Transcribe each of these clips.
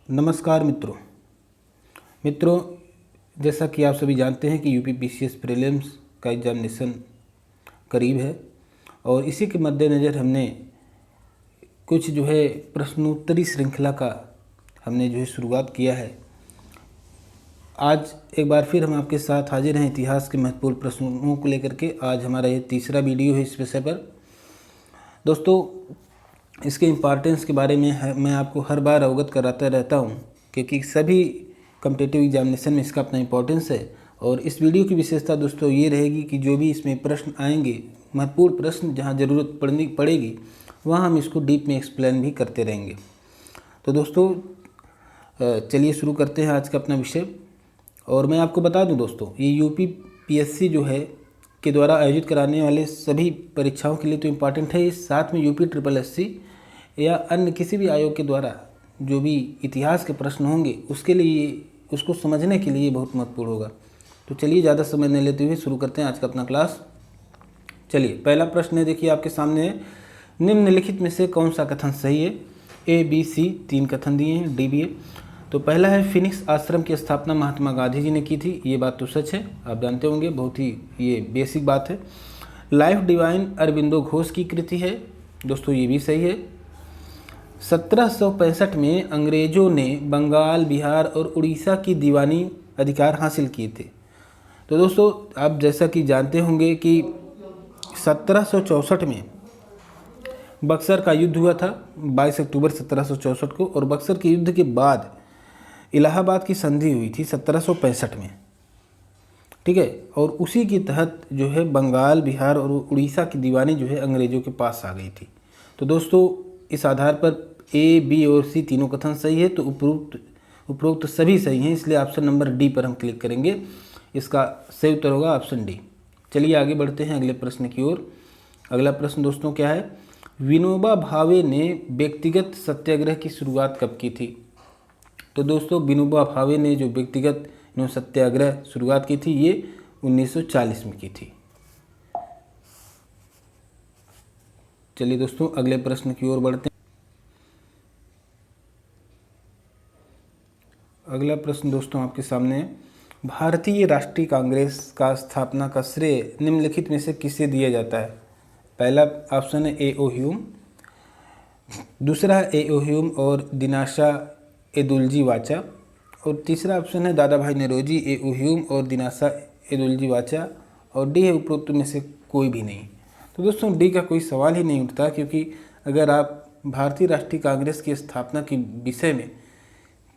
नमस्कार मित्रों, जैसा कि आप सभी जानते हैं कि यूपी पीसीएस प्रीलिम्स का एग्जामिनेशन करीब है और इसी के मद्देनज़र हमने कुछ प्रश्नोत्तरी श्रृंखला का हमने शुरुआत किया है। आज एक बार फिर हम आपके साथ हाजिर हैं इतिहास के महत्वपूर्ण प्रश्नों को लेकर के। आज हमारा ये तीसरा वीडियो है इस विषय पर। दोस्तों, इसके इम्पॉर्टेंस के बारे में मैं आपको हर बार अवगत कराता रहता हूं, क्योंकि सभी कॉम्पिटिटिव एग्जामिनेशन में इसका अपना इम्पोर्टेंस है। और इस वीडियो की विशेषता दोस्तों ये रहेगी कि जो भी इसमें प्रश्न आएंगे, महत्वपूर्ण प्रश्न जहां ज़रूरत पड़ेगी वहां हम इसको डीप में एक्सप्लेन भी करते रहेंगे। तो दोस्तों चलिए शुरू करते हैं आज का अपना विषय। और मैं आपको बता दूं दोस्तों, ये यूपी पीएससी के द्वारा आयोजित कराने वाले सभी परीक्षाओं के लिए तो इम्पॉर्टेंट है। इस साथ में यूपी ट्रिपल एससी या अन्य किसी भी आयोग के द्वारा जो भी इतिहास के प्रश्न होंगे उसके लिए, उसको समझने के लिए बहुत महत्वपूर्ण होगा। तो चलिए ज़्यादा समय नहीं लेते हुए शुरू करते हैं आज का अपना क्लास। चलिए, पहला प्रश्न है, देखिए आपके सामने है, निम्नलिखित में से कौन सा कथन सही है? ए, बी, सी, 3 कथन दिए हैं, डी, बी, ए। तो पहला है, फिनिक्स आश्रम की स्थापना महात्मा गांधी जी ने की थी। ये बात तो सच है, आप जानते होंगे, बहुत ही ये बेसिक बात है। लाइफ डिवाइन अरविंदो घोष की कृति है। दोस्तों ये भी सही है। 1765 में अंग्रेजों ने बंगाल, बिहार और उड़ीसा की दीवानी अधिकार हासिल किए थे। तो दोस्तों आप जैसा कि जानते होंगे कि 1764 में बक्सर का युद्ध हुआ था, 22 अक्टूबर 1764 को। और बक्सर के युद्ध के बाद इलाहाबाद की संधि हुई थी 1765 में, ठीक है। और उसी के तहत बंगाल, बिहार और उड़ीसा की दीवानी अंग्रेजों के पास आ गई थी। तो दोस्तों इस आधार पर ए, बी और सी तीनों कथन सही है। तो उपरोक्त सभी सही हैं, इसलिए ऑप्शन नंबर डी पर हम क्लिक करेंगे। इसका सही उत्तर होगा ऑप्शन डी। चलिए आगे बढ़ते हैं अगले प्रश्न की ओर। अगला प्रश्न दोस्तों क्या है? विनोबा भावे ने व्यक्तिगत सत्याग्रह की शुरुआत कब की थी? तो दोस्तों विनोबा भावे ने जो व्यक्तिगत सत्याग्रह शुरुआत की थी ये 1940 में की थी। चलिए दोस्तों अगले प्रश्न की ओर बढ़ते हैं। अगला प्रश्न दोस्तों आपके सामने है, भारतीय राष्ट्रीय कांग्रेस का स्थापना का श्रेय निम्नलिखित में से किसे दिया जाता है? पहला ऑप्शन है ए ओ ह्यूम, दूसरा है ए ओ ह्यूम और दिनाशा एदुल्जी वाचा, और तीसरा ऑप्शन है दादा भाई नौरोजी, ए ओ ह्यूम और दिनाशा एदुल्जी वाचा, और डी है उपरोक्त में से कोई भी नहीं। तो दोस्तों डी का कोई सवाल ही नहीं उठता, क्योंकि अगर आप भारतीय राष्ट्रीय कांग्रेस की स्थापना के विषय में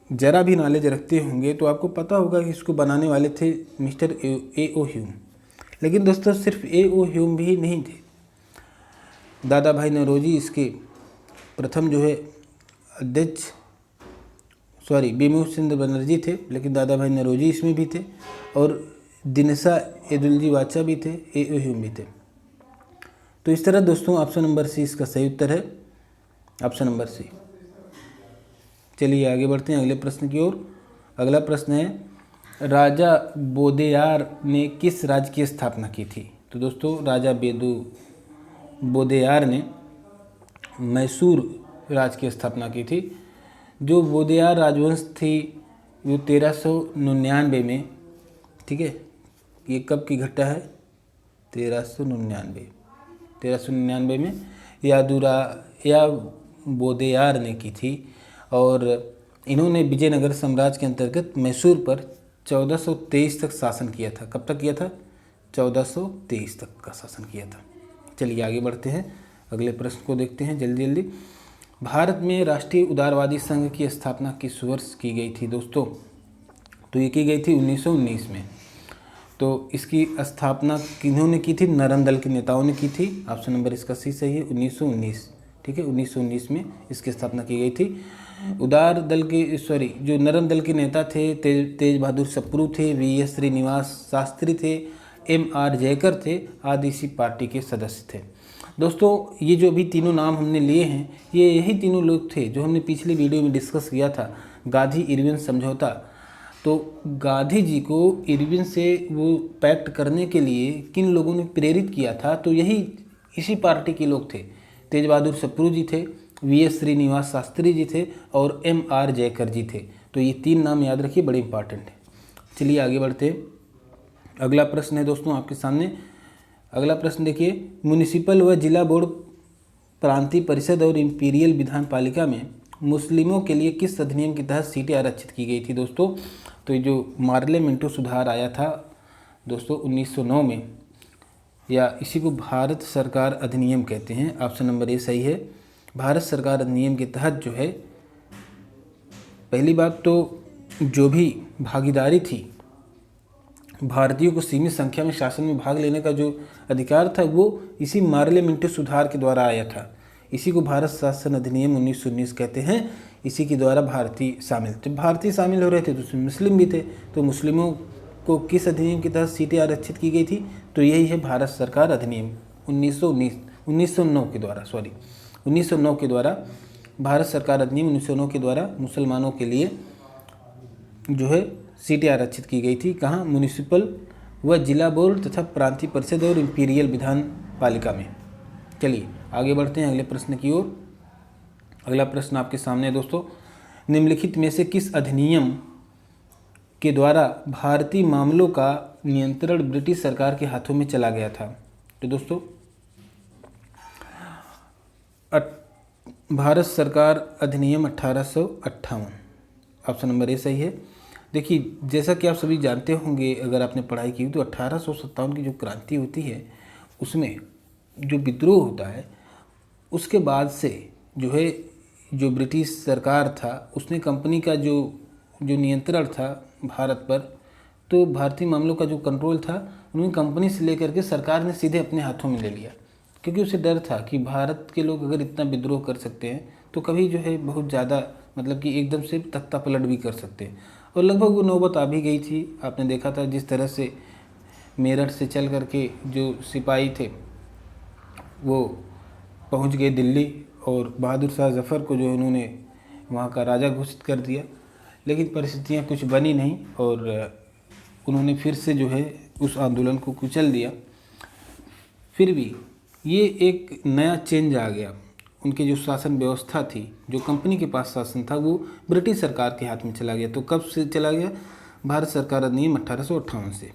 ज़रा भी नॉलेज रखते होंगे तो आपको पता होगा कि इसको बनाने वाले थे मिस्टर ए ओ ह्यूम। लेकिन दोस्तों सिर्फ ए ओ ह्यूम भी नहीं थे, दादा भाई नौरोजी इसके प्रथम अध्यक्ष बिमोह चंद्र बनर्जी थे, लेकिन दादा भाई नौरोजी इसमें भी थे, और दिनशा एदुल्जी वाचा भी थे, ए ओ ह्यूम भी थे। तो इस तरह दोस्तों ऑप्शन नंबर सी इसका सही उत्तर है, ऑप्शन नंबर सी। चलिए आगे बढ़ते हैं अगले प्रश्न की ओर। अगला प्रश्न है, राजा बोदेयार ने किस राज्य की स्थापना की थी? तो दोस्तों राजा बोदेयार ने मैसूर राज्य की स्थापना की थी। जो बोदेयार राजवंश थी वो 1399 में, ठीक है। ये कब की घटना है? 1399 में या बोदेयार ने की थी। और इन्होंने विजयनगर साम्राज्य के अंतर्गत मैसूर पर 1423 तक शासन किया था। कब तक किया था? 1423 तक का शासन किया था। चलिए आगे बढ़ते हैं, अगले प्रश्न को देखते हैं जल्दी। भारत में राष्ट्रीय उदारवादी संघ की स्थापना किस वर्ष की गई थी दोस्तों? तो ये की गई थी 1919 में। तो इसकी स्थापना किन्होंने की थी? नरम दल के नेताओं ने की थी। ऑप्शन नंबर इसका सी सही है, 1919, ठीक है। 1919 में इसकी स्थापना की गई थी। उदार दल के जो नरम दल के नेता थे, तेज बहादुर सप्रू थे, वी.एस. श्रीनिवास शास्त्री थे, M.R. जयकर थे आदि इसी पार्टी के सदस्य थे। दोस्तों ये जो भी तीनों नाम हमने लिए हैं, ये यही तीनों लोग थे जो हमने पिछले वीडियो में डिस्कस किया था, गांधी इरविन समझौता। तो गांधी जी को इरविन से वो पैक्ट करने के लिए किन लोगों ने प्रेरित किया था? तो इसी पार्टी के लोग थे। तेज बहादुर सप्रू जी थे, वी.एस. श्रीनिवास शास्त्री जी थे और M.R. जयकर जी थे। तो ये 3 नाम याद रखिए, बड़े इंपॉर्टेंट है। चलिए आगे बढ़ते हैं। अगला प्रश्न है दोस्तों आपके सामने। अगला प्रश्न देखिए, म्युनिसिपल व जिला बोर्ड, प्रांतीय परिषद और इंपीरियल विधान पालिका में मुस्लिमों के लिए किस अधिनियम के तहत सीटें आरक्षित की गई थी दोस्तों? तो ये जो मार्ले मिंटो सुधार आया था दोस्तों 1909 में, या इसी को भारत सरकार अधिनियम कहते हैं। ऑप्शन नंबर ए सही है। भारत सरकार अधिनियम के तहत जो है, पहली बात तो जो भी भागीदारी थी, भारतीयों को सीमित संख्या में शासन में भाग लेने का जो अधिकार था, वो इसी मार्ले मिंटो सुधार के द्वारा आया था। इसी को भारत शासन अधिनियम 1919 कहते हैं। इसी के द्वारा भारतीय शामिल, जब भारतीय शामिल हो रहे थे तो उसमें मुस्लिम भी थे, तो मुस्लिमों को किस अधिनियम के तहत सीटें आरक्षित की गई थी? तो यही है भारत सरकार अधिनियम 1909 के द्वारा, 1909 के द्वारा, भारत सरकार अधिनियम 1909 के द्वारा मुसलमानों के लिए जो है सीटें आरक्षित की गई थी। कहाँ? म्युनिसिपल व जिला बोर्ड तथा प्रांतीय परिषद और इंपीरियल विधान पालिका में। चलिए आगे बढ़ते हैं अगले प्रश्न की ओर। अगला प्रश्न आपके सामने है दोस्तों, निम्नलिखित में से किस अधिनियम के द्वारा भारतीय मामलों का नियंत्रण ब्रिटिश सरकार के हाथों में चला गया था? तो दोस्तों भारत सरकार अधिनियम 1858, ऑप्शन नंबर ए सही है। देखिए, जैसा कि आप सभी जानते होंगे, अगर आपने पढ़ाई की तो 1857 की जो क्रांति होती है, उसमें जो विद्रोह होता है, उसके बाद से जो है, जो ब्रिटिश सरकार था, उसने कंपनी का जो नियंत्रण था भारत पर, तो भारतीय मामलों का जो कंट्रोल था, उन्होंने कंपनी से लेकर के सरकार ने सीधे अपने हाथों में ले लिया, क्योंकि उसे डर था कि भारत के लोग अगर इतना विद्रोह कर सकते हैं तो कभी जो है बहुत ज़्यादा, मतलब कि एकदम से तख्ता पलट भी कर सकते हैं। और लगभग वो नौबत आ भी गई थी। आपने देखा था जिस तरह से मेरठ से चल करके जो सिपाही थे वो पहुंच गए दिल्ली, और बहादुर शाह जफ़र को जो उन्होंने वहाँ का राजा घोषित कर दिया। लेकिन परिस्थितियाँ कुछ बनी नहीं और उन्होंने फिर से जो है उस आंदोलन को कुचल दिया। फिर भी ये एक नया चेंज आ गया। उनकी जो शासन व्यवस्था थी, जो कंपनी के पास शासन था, वो ब्रिटिश सरकार के हाथ में चला गया। तो कब से चला गया? भारत सरकार अधिनियम 1858 से।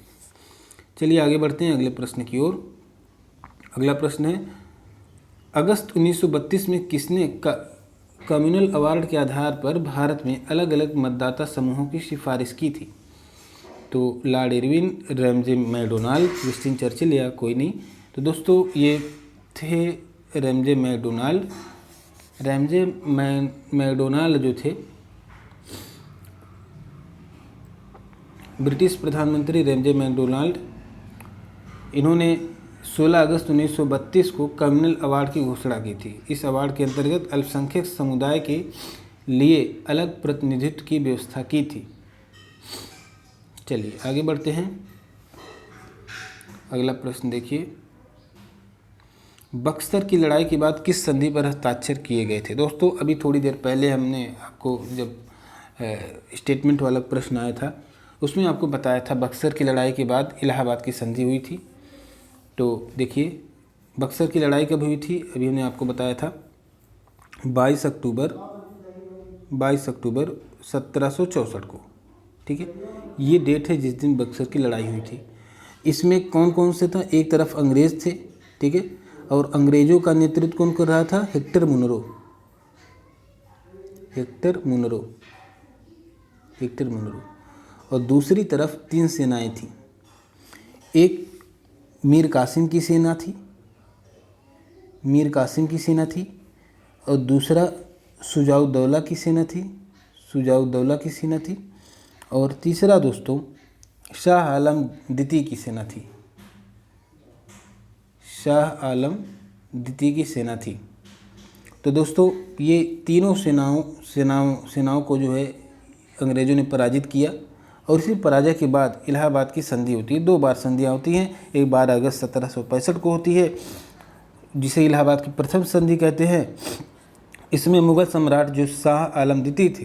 चलिए आगे बढ़ते हैं अगले प्रश्न की ओर। अगला प्रश्न है, अगस्त 1932 में किसने कम्युनल अवार्ड के आधार पर भारत में अलग अलग मतदाता समूहों की सिफारिश की थी? तो Lord Irwin, Ramsay MacDonald, Winston Churchill या कोई नहीं? तो दोस्तों ये थे रैमजे मैकडोनाल्ड। रैमजे मैकडोनाल्ड जो थे, ब्रिटिश प्रधानमंत्री रैमजे मैकडोनाल्ड, इन्होंने 16 अगस्त 1932 को कम्युनल अवार्ड की घोषणा की थी। इस अवार्ड के अंतर्गत अल्पसंख्यक समुदाय के लिए अलग प्रतिनिधित्व की व्यवस्था की थी। चलिए आगे बढ़ते हैं। अगला प्रश्न देखिए, बक्सर की लड़ाई के बाद किस संधि पर हस्ताक्षर किए गए थे? दोस्तों अभी थोड़ी देर पहले हमने आपको जब स्टेटमेंट वाला प्रश्न आया था, उसमें आपको बताया था बक्सर की लड़ाई के बाद इलाहाबाद की संधि हुई थी। तो देखिए बक्सर की लड़ाई कब हुई थी? अभी हमने आपको बताया था 22 अक्टूबर 1764 को। ठीक है, ये डेट है जिस दिन बक्सर की लड़ाई हुई थी। इसमें कौन कौन से था? एक तरफ अंग्रेज़ थे, ठीक है, और अंग्रेज़ों का नेतृत्व कौन कर रहा था? Hector Munro. और दूसरी तरफ 3 सेनाएं थीं। एक मीर कासिम की सेना थी, और दूसरा शुजाउद्दौला की सेना थी, और तीसरा दोस्तों शाह आलम द्वितीय की सेना थी। तो दोस्तों ये तीनों सेनाओं को जो है अंग्रेज़ों ने पराजित किया, और इसी पराजय के बाद इलाहाबाद की संधि होती है। 2 बार संधियाँ होती हैं। एक बार अगस्त 1765 को होती है, जिसे इलाहाबाद की प्रथम संधि कहते हैं। इसमें मुगल सम्राट जो शाह आलम द्वितीय थे,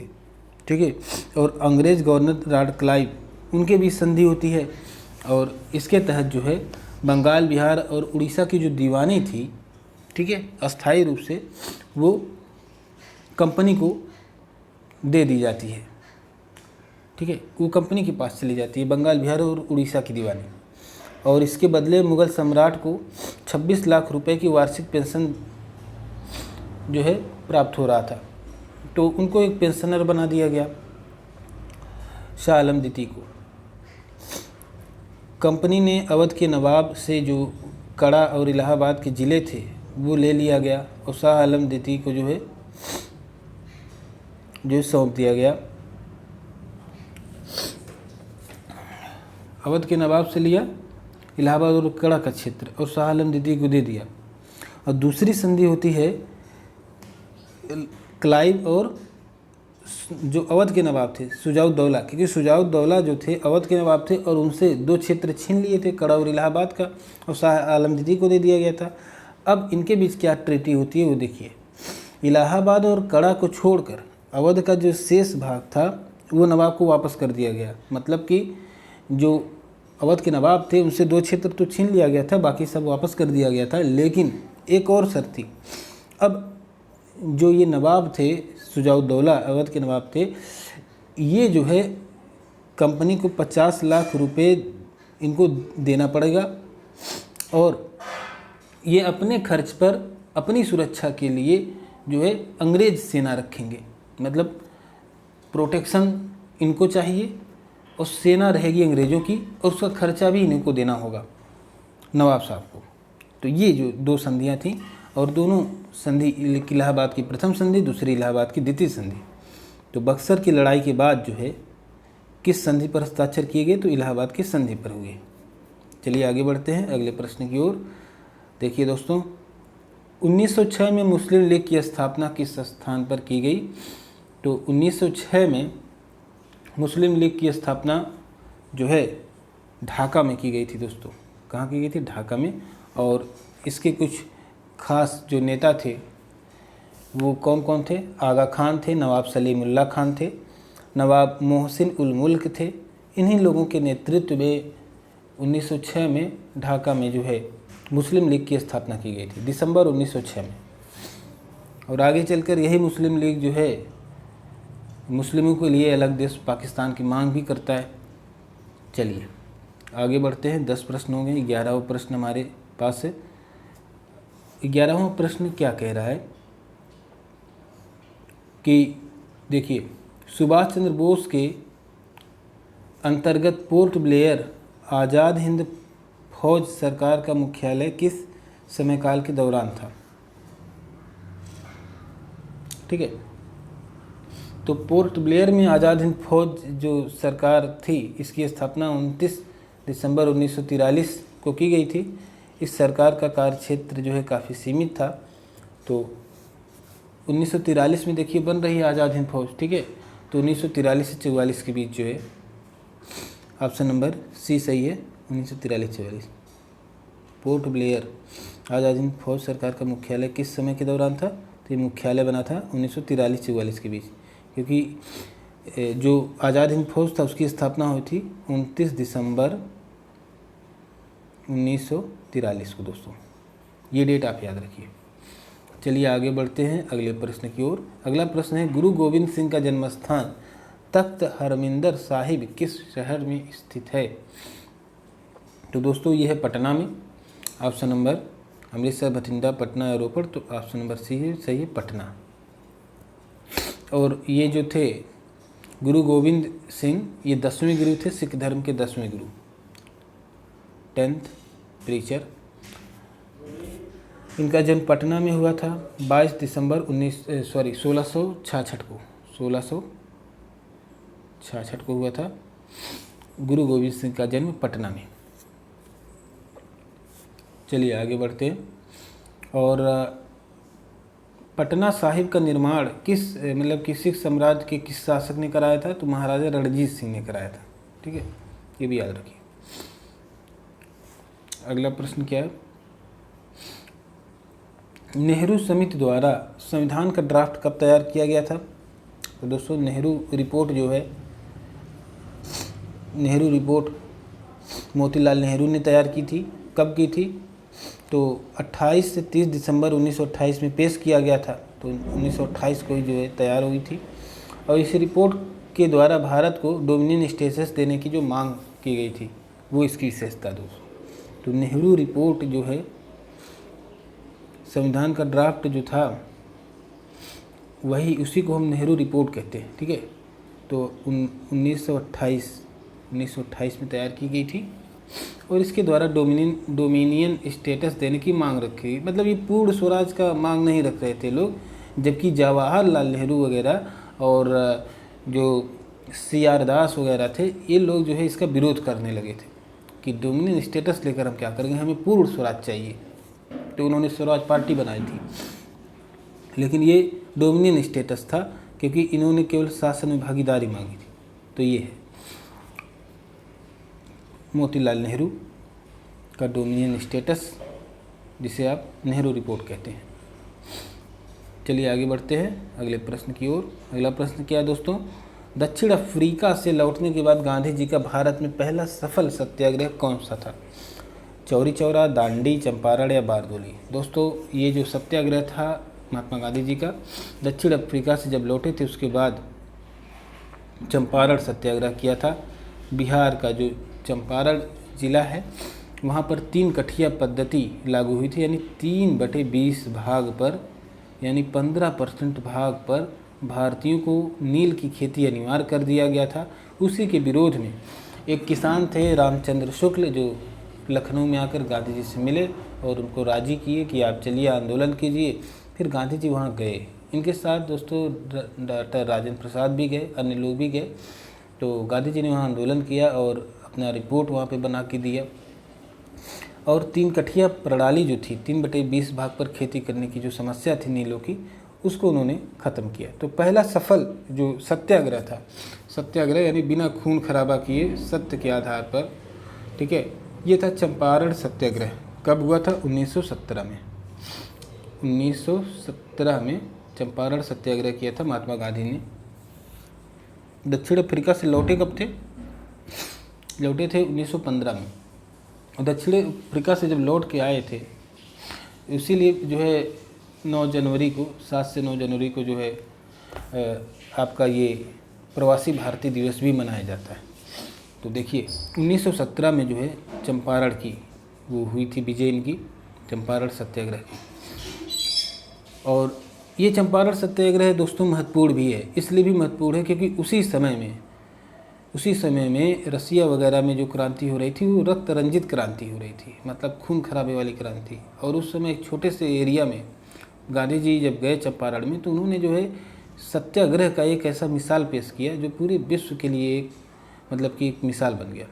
ठीक है, और अंग्रेज़ गवर्नर लॉर्ड क्लाइव, उनके बीच संधि होती है। और इसके तहत जो है बंगाल, बिहार और उड़ीसा की जो दीवानी थी, ठीक है, अस्थायी रूप से वो कंपनी को दे दी जाती है, ठीक है, वो कंपनी के पास चली जाती है, बंगाल, बिहार और उड़ीसा की दीवानी। और इसके बदले मुग़ल सम्राट को 26 लाख रुपए की वार्षिक पेंशन जो है प्राप्त हो रहा था। तो उनको एक पेंशनर बना दिया गया, शाह आलम द्वितीय को। कंपनी ने अवध के नवाब से जो कड़ा और इलाहाबाद के ज़िले थे वो ले लिया गया और शाह आलम द्वितीय को जो सौंप दिया गया। अवध के नवाब से लिया, इलाहाबाद और कड़ा का क्षेत्र और शाह आलम द्वितीय को दे दिया। और दूसरी संधि होती है क्लाइव और जो अवध के नवाब थे शुजाउद्दौला, क्योंकि शुजाउद्दौला जो थे अवध के नवाब थे और उनसे 2 क्षेत्र छीन लिए थे, कड़ा और इलाहाबाद का, और शाह आलम द्वितीय को दे दिया गया था। अब इनके बीच क्या ट्रीटी होती है वो देखिए। इलाहाबाद और कड़ा को छोड़कर अवध का जो शेष भाग था वो नवाब को वापस कर दिया गया। मतलब कि जो अवध के नवाब थे उनसे 2 क्षेत्र तो छीन लिया गया था, बाकी सब वापस कर दिया गया था। लेकिन एक और शर्त थी, अब जो ये नवाब थे शुजाउद्दौला अवध के नवाब थे, ये जो है कंपनी को 50 लाख रुपए इनको देना पड़ेगा और ये अपने खर्च पर अपनी सुरक्षा के लिए जो है अंग्रेज सेना रखेंगे। मतलब प्रोटेक्शन इनको चाहिए और सेना रहेगी अंग्रेज़ों की और उसका खर्चा भी इन्हीं को देना होगा नवाब साहब को। तो ये जो 2 संधियाँ थीं और दोनों संधि इलाहाबाद की प्रथम संधि, दूसरी इलाहाबाद की द्वितीय संधि। तो बक्सर की लड़ाई के बाद जो है किस संधि पर हस्ताक्षर किए गए, तो इलाहाबाद की संधि पर हुए। चलिए आगे बढ़ते हैं अगले प्रश्न की ओर। देखिए दोस्तों, 1906 में मुस्लिम लीग की स्थापना किस स्थान पर की गई? तो 1906 में मुस्लिम लीग की स्थापना जो है ढाका में की गई थी दोस्तों। कहाँ की गई थी? ढाका में। और इसके कुछ खास जो नेता थे वो कौन कौन थे? आगा खान थे, नवाब सलीमुल्लाह खान थे, नवाब मोहसिन उल मुल्क थे। इन्हीं लोगों के नेतृत्व में 1906 में ढाका में जो है मुस्लिम लीग की स्थापना की गई थी, दिसंबर 1906 में। और आगे चलकर यही मुस्लिम लीग जो है मुस्लिमों के लिए अलग देश पाकिस्तान की मांग भी करता है। चलिए आगे बढ़ते हैं। 10 प्रश्न हो गए, 11वां प्रश्न हमारे पास है। 11वां प्रश्न क्या कह रहा है कि देखिए, सुभाष चंद्र बोस के अंतर्गत पोर्ट ब्लेयर आज़ाद हिंद फौज सरकार का मुख्यालय किस समय काल के दौरान था? ठीक है, तो पोर्ट ब्लेयर में आज़ाद हिंद फौज जो सरकार थी इसकी स्थापना 29 दिसंबर 1943 को की गई थी। इस सरकार का कार्यक्षेत्र जो है काफ़ी सीमित था। तो 1943 में देखिए बन रही है आज़ाद हिंद फौज, ठीक है। तो 1943 से 44 के बीच जो है ऑप्शन नंबर सी सही है, 1943-44। पोर्ट ब्लेयर आज़ाद हिंद फौज सरकार का मुख्यालय किस समय के दौरान था? तो ये मुख्यालय बना था 1943-44 के बीच, क्योंकि जो आज़ाद हिंद फौज था उसकी स्थापना हुई थी 29 दिसंबर 1943 को दोस्तों। ये डेट आप याद रखिए। चलिए आगे बढ़ते हैं अगले प्रश्न की ओर। अगला प्रश्न है, गुरु गोविंद सिंह का जन्म स्थान तख्त हरमिंदर साहिब किस शहर में स्थित है? तो दोस्तों ये है पटना में। ऑप्शन नंबर अमृतसर, बठिंडा, पटना या रोपड़, तो ऑप्शन नंबर सी है सही है, पटना। और ये जो थे गुरु गोविंद सिंह, ये 10वें गुरु थे, सिख धर्म के 10वें गुरु, 10th प्रीचर। इनका जन्म पटना में हुआ था 22 दिसंबर 1666 को, 1666 को हुआ था गुरु गोविंद सिंह का जन्म पटना में। चलिए आगे बढ़ते हैं। और पटना साहिब का निर्माण किस सिख साम्राज्य के किस शासक ने कराया था? तो महाराजा रणजीत सिंह ने कराया था, ठीक है, ये भी याद रखिए। अगला प्रश्न क्या है, नेहरू समिति द्वारा संविधान का ड्राफ्ट कब तैयार किया गया था? तो दोस्तों नेहरू रिपोर्ट जो है, नेहरू रिपोर्ट मोतीलाल नेहरू ने तैयार की थी। कब की थी? तो 28 से 30 दिसंबर 1928 में पेश किया गया था तो 1928 को ही जो है तैयार हुई थी। और इस रिपोर्ट के द्वारा भारत को डोमिनियन स्टेटस देने की जो मांग की गई थी वो इसकी विशेषता दोस्तों। तो नेहरू रिपोर्ट जो है, संविधान का ड्राफ्ट जो था वही, उसी को हम नेहरू रिपोर्ट कहते हैं, ठीक है। तो 1928 में तैयार की गई थी और इसके द्वारा डोमिनियन स्टेटस देने की मांग रखी गई। मतलब ये पूर्ण स्वराज का मांग नहीं रख रहे थे लोग, जबकि जवाहरलाल नेहरू वगैरह और जो CR दास वगैरह थे, ये लोग जो है इसका विरोध करने लगे थे कि डोमिनियन स्टेटस लेकर हम क्या करेंगे, हमें पूर्ण स्वराज चाहिए। तो उन्होंने स्वराज पार्टी बनाई थी, लेकिन ये डोमिनियन स्टेटस था क्योंकि इन्होंने केवल शासन में भागीदारी मांगी थी। तो ये है मोतीलाल नेहरू का डोमिनियन स्टेटस, जिसे आप नेहरू रिपोर्ट कहते हैं। चलिए आगे बढ़ते हैं अगले प्रश्न की ओर। अगला प्रश्न क्या है दोस्तों, दक्षिण अफ्रीका से लौटने के बाद गांधी जी का भारत में पहला सफल सत्याग्रह कौन सा था? चौरी चौरा, दांडी, चंपारण या बारदोली? दोस्तों ये जो सत्याग्रह था महात्मा गांधी जी का, दक्षिण अफ्रीका से जब लौटे थे उसके बाद चंपारण सत्याग्रह किया था। बिहार का जो चंपारण जिला है वहाँ पर 3 कठिया पद्धति लागू हुई थी, यानी 3/20 भाग पर, यानी 15% भाग पर भारतीयों को नील की खेती अनिवार्य कर दिया गया था। उसी के विरोध में एक किसान थे रामचंद्र शुक्ल, जो लखनऊ में आकर गांधी जी से मिले और उनको राजी किए कि आप चलिए आंदोलन कीजिए। फिर गांधी जी वहाँ गए, इनके साथ दोस्तों डॉक्टर राजेंद्र प्रसाद भी गए, अन्य लोग भी गए। तो गांधी जी ने वहाँ आंदोलन किया और अपना रिपोर्ट वहाँ पे बना के दिया। और 3 कठिया प्रणाली जो थी, 3/20 भाग पर खेती करने की जो समस्या थी नीलों की, उसको उन्होंने ख़त्म किया। तो पहला सफल जो सत्याग्रह था, सत्याग्रह यानी बिना खून खराबा किए सत्य के आधार पर, ठीक है, ये था चंपारण सत्याग्रह। कब हुआ था? 1917 में। 1917 में चंपारण सत्याग्रह किया था महात्मा गांधी ने। दक्षिण अफ्रीका से लौटे कब थे? लौटे थे 1915 में। और दक्षिण अफ्रीका से जब लौट के आए थे, इसीलिए जो है 9 जनवरी को, 7 से 9 जनवरी को जो है आपका ये प्रवासी भारतीय दिवस भी मनाया जाता है। तो देखिए 1917 में जो है चंपारण की वो हुई थी विजय इनकी, चंपारण सत्याग्रह की। और ये चंपारण सत्याग्रह दोस्तों महत्वपूर्ण भी है, इसलिए भी महत्वपूर्ण है क्योंकि उसी समय में रसिया वगैरह में जो क्रांति हो रही थी वो रक्त रंजित क्रांति हो रही थी, मतलब खून खराबे वाली क्रांति। और उस समय एक छोटे से एरिया में गांधी जी जब गए चंपारण में, तो उन्होंने जो है सत्याग्रह का एक ऐसा मिसाल पेश किया जो पूरे विश्व के लिए एक मतलब कि एक मिसाल बन गया।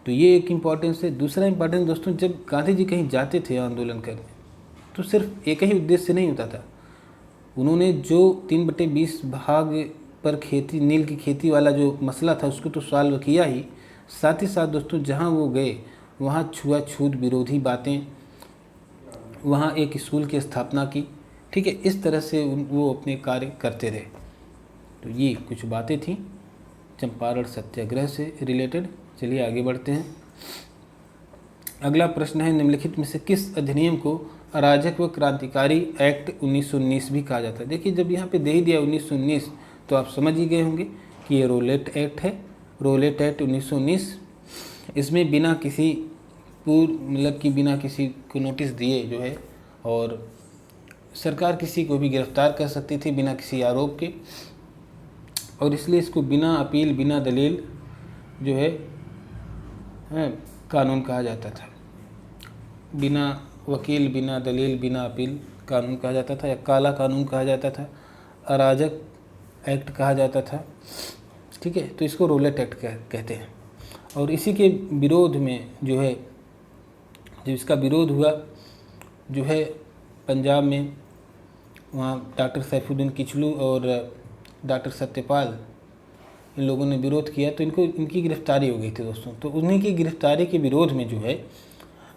तो ये एक इम्पॉर्टेंस है। दूसरा इम्पॉर्टेंस दोस्तों, जब गांधी जी कहीं जाते थे आंदोलन करने, तो सिर्फ एक ही उद्देश्य नहीं होता था। उन्होंने जो 3/20 भाग पर खेती, नील की खेती वाला जो मसला था उसको तो सॉल्व किया ही, साथ ही साथ दोस्तों जहाँ वो गए वहाँ छुआछूत विरोधी बातें, वहाँ एक स्कूल की स्थापना की, ठीक है, इस तरह से वो अपने कार्य करते रहे। तो ये कुछ बातें थी चंपारण सत्याग्रह से रिलेटेड। चलिए आगे बढ़ते हैं। अगला प्रश्न है, निम्नलिखित में से किस अधिनियम को अराजक व क्रांतिकारी एक्ट 1919 भी कहा जाता है? देखिए जब यहाँ पे दे ही दिया 1919 तो आप समझ ही गए होंगे कि ये रोलेट एक्ट है, रोलेट एक्ट 1919। इसमें बिना किसी मतलब कि बिना किसी को नोटिस दिए जो है, और सरकार किसी को भी गिरफ्तार कर सकती थी बिना किसी आरोप के, और इसलिए इसको बिना अपील बिना दलील जो है कानून कहा जाता था। बिना वकील, बिना दलील, बिना अपील कानून कहा जाता था, या काला कानून कहा जाता था, अराजक एक्ट कहा जाता था, ठीक है। तो इसको रोलेट एक्ट कहते हैं। और इसी के विरोध में जो है, जब इसका विरोध हुआ जो है पंजाब में, वहाँ डॉक्टर सैफुद्दीन किचलू और डॉक्टर सत्यपाल, इन लोगों ने विरोध किया, तो इनकी गिरफ्तारी हो गई थी दोस्तों। तो उन्हीं की गिरफ्तारी के विरोध में जो है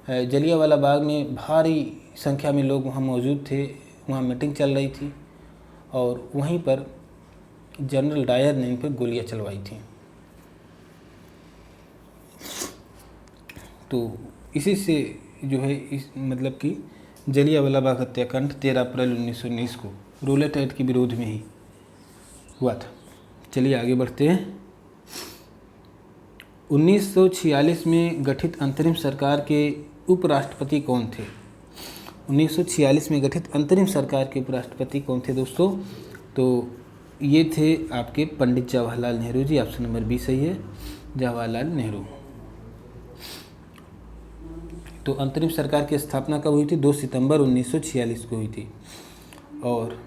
जलियांवाला बाग में भारी संख्या में लोग वहाँ मौजूद थे, वहाँ मीटिंग चल रही थी, और वहीं पर जनरल डायर ने इन पर गोलियाँ चलवाई थी। तो इसी से जो है इस मतलब कि जलियांवाला बाग हत्याकांड 13 अप्रैल 1919 को रूलेट एक्ट के विरोध में ही हुआ था। चलिए आगे बढ़ते हैं। 1946 में गठित अंतरिम सरकार के उपराष्ट्रपति कौन थे? 1946 में गठित अंतरिम सरकार के उपराष्ट्रपति कौन थे दोस्तों? तो ये थे आपके Pandit Jawaharlal Nehru ji. Option number B सही है, जवाहरलाल नेहरू। तो अंतरिम सरकार की स्थापना कब हुई थी? 2 सितंबर 1946 को हुई थी और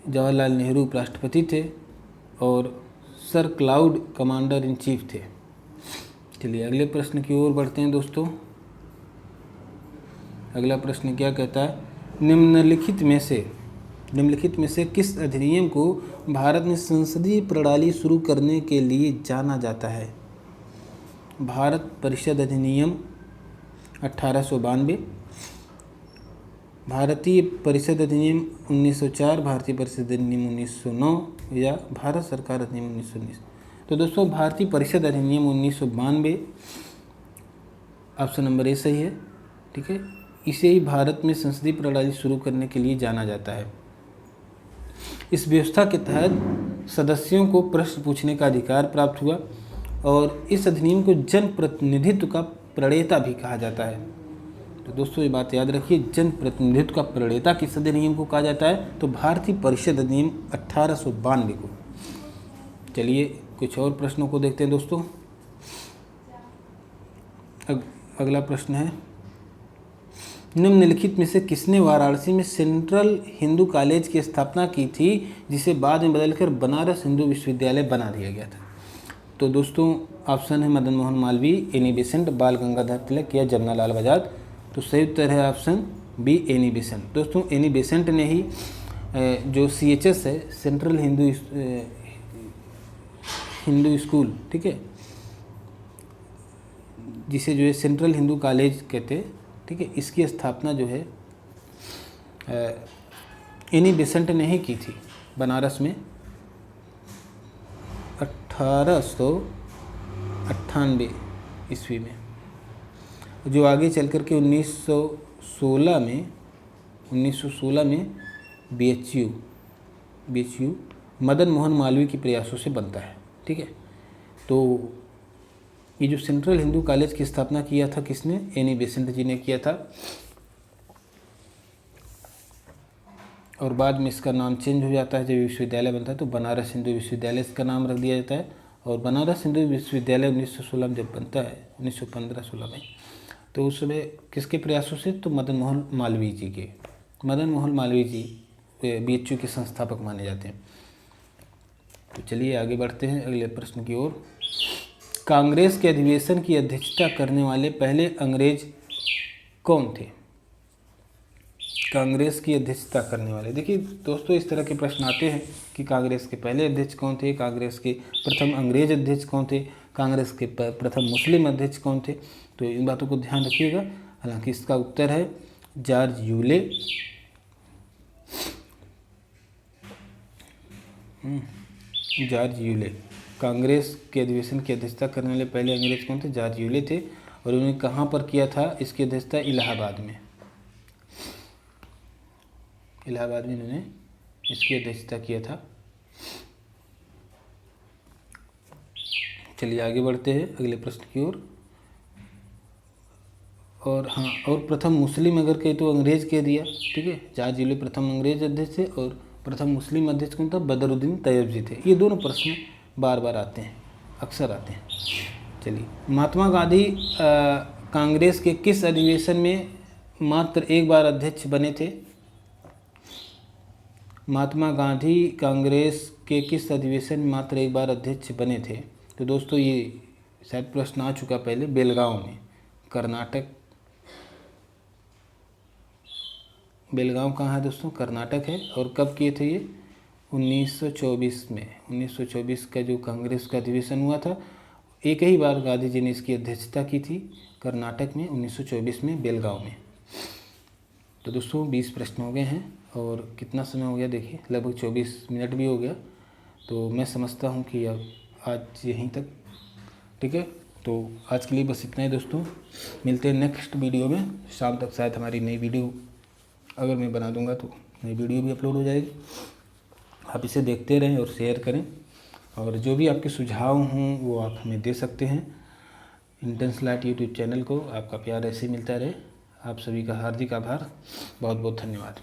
जवाहरलाल नेहरू उपराष्ट्रपति थे और sir cloud commander in chief थे। चलिए अगले प्रश्न की ओर बढ़ते हैं दोस्तों। अगला प्रश्न क्या कहता है? निम्नलिखित में से किस अधिनियम को भारत में संसदीय प्रणाली शुरू करने के लिए जाना जाता है? भारत परिषद अधिनियम 1892, भारतीय परिषद अधिनियम 1904, भारतीय परिषद अधिनियम 1909 या भारत सरकार अधिनियम 1919। तो दोस्तों भारतीय परिषद अधिनियम 1992 ऑप्शन नंबर ए सही है। ठीक है, इसे ही भारत में संसदीय प्रणाली शुरू करने के लिए जाना जाता है। इस व्यवस्था के तहत सदस्यों को प्रश्न पूछने का अधिकार प्राप्त हुआ और इस अधिनियम को जन प्रतिनिधित्व का प्रणेता भी कहा जाता है। तो दोस्तों ये बात याद रखिए, जन प्रतिनिधित्व का प्रणेता किस अधिनियम को कहा जाता है? तो भारतीय परिषद अधिनियम 1892 को। चलिए कुछ और प्रश्नों को देखते हैं दोस्तों। अगला प्रश्न है, निम्नलिखित में से किसने वाराणसी में सेंट्रल हिंदू कॉलेज की स्थापना की थी, जिसे बाद में बदलकर बनारस हिंदू विश्वविद्यालय बना दिया गया था? तो दोस्तों ऑप्शन है मदन मोहन मालवीय, एनी बेसेंट, बाल गंगाधर तिलक या जमनालाल बजाज। तो सही उत्तर है ऑप्शन बी, एनी बेसेंट। दोस्तों एनी बेसेंट ने ही जो CHS है, सेंट्रल हिंदू स्कूल, ठीक है, जिसे जो है सेंट्रल हिंदू कॉलेज कहते हैं, ठीक है, इसकी स्थापना जो है एनी बेसेंट ने ही की थी बनारस में 1898 ईस्वी में, जो आगे चल कर के 1916 में BHU मदन मोहन मालवीय के प्रयासों से बनता है। ठीक है, तो ये जो सेंट्रल हिंदू कॉलेज की स्थापना किया था किसने? एनी बेसेंट जी ने किया था और बाद में इसका नाम चेंज हो जाता है जब विश्वविद्यालय बनता है, तो बनारस हिंदू विश्वविद्यालय इसका नाम रख दिया जाता है। और बनारस हिंदू विश्वविद्यालय 1916 में जब बनता है, 1915-16 में, तो उस समय किसके प्रयासों से? तो मदन मोहन मालवीय जी के। मदन मोहन मालवीय जी BHU के संस्थापक माने जाते हैं। तो चलिए आगे बढ़ते हैं अगले प्रश्न की ओर। कांग्रेस के अधिवेशन की अध्यक्षता करने वाले पहले अंग्रेज कौन थे? कांग्रेस की अध्यक्षता करने वाले, देखिए दोस्तों इस तरह के प्रश्न आते हैं कि कांग्रेस के पहले अध्यक्ष कौन थे, कांग्रेस के प्रथम अंग्रेज अध्यक्ष कौन थे, कांग्रेस के प्रथम मुस्लिम अध्यक्ष कौन थे। तो इन बातों को ध्यान रखिएगा। हालांकि इसका उत्तर है George Yule. George Yule Congress के अधिवेशन की अध्यक्षता करने वाले पहले अंग्रेज कौन थे? जॉर्ज यूले थे। और उन्होंने कहाँ पर किया था इसकी अध्यक्षता? इलाहाबाद में। इलाहाबाद में इन्होंने इसकी अध्यक्षता किया था। चलिए आगे बढ़ते हैं अगले प्रश्न की ओर। और हाँ, और प्रथम मुस्लिम अगर कहे तो अंग्रेज कह दिया, ठीक है, जॉर्ज यूले प्रथम अंग्रेज अध्यक्ष थे और प्रथम मुस्लिम अध्यक्ष कौन था? बदरुद्दीन तैयब थे। ये दोनों प्रश्न बार बार आते हैं, अक्सर आते हैं। चलिए, महात्मा गांधी कांग्रेस के किस अधिवेशन में मात्र एक बार अध्यक्ष बने थे? महात्मा गांधी कांग्रेस के किस अधिवेशन में मात्र एक बार अध्यक्ष बने थे? तो दोस्तों ये शायद प्रश्न आ चुका पहले, बेलगांव में, कर्नाटक। बेलगांव कहाँ है दोस्तों? कर्नाटक है। और कब किए थे ये? 1924 में। 1924 का जो कांग्रेस का अधिवेशन हुआ था, एक ही बार गांधी जी ने इसकी अध्यक्षता की थी कर्नाटक में 1924 में, बेलगांव में। तो दोस्तों 20 प्रश्न हो गए हैं और कितना समय हो गया देखिए, लगभग 24 मिनट भी हो गया। तो मैं समझता हूँ कि अब आज यहीं तक, ठीक है। तो आज के लिए बस इतना ही दोस्तों, मिलते हैं नेक्स्ट वीडियो में। शाम तक शायद हमारी नई वीडियो अगर मैं बना दूंगा तो नई वीडियो भी अपलोड हो जाएगी। आप इसे देखते रहें और शेयर करें, और जो भी आपके सुझाव हों वो आप हमें दे सकते हैं। इंटेंस लाइट यूट्यूब चैनल को आपका प्यार ऐसे ही मिलता रहे। आप सभी का हार्दिक आभार, बहुत बहुत धन्यवाद।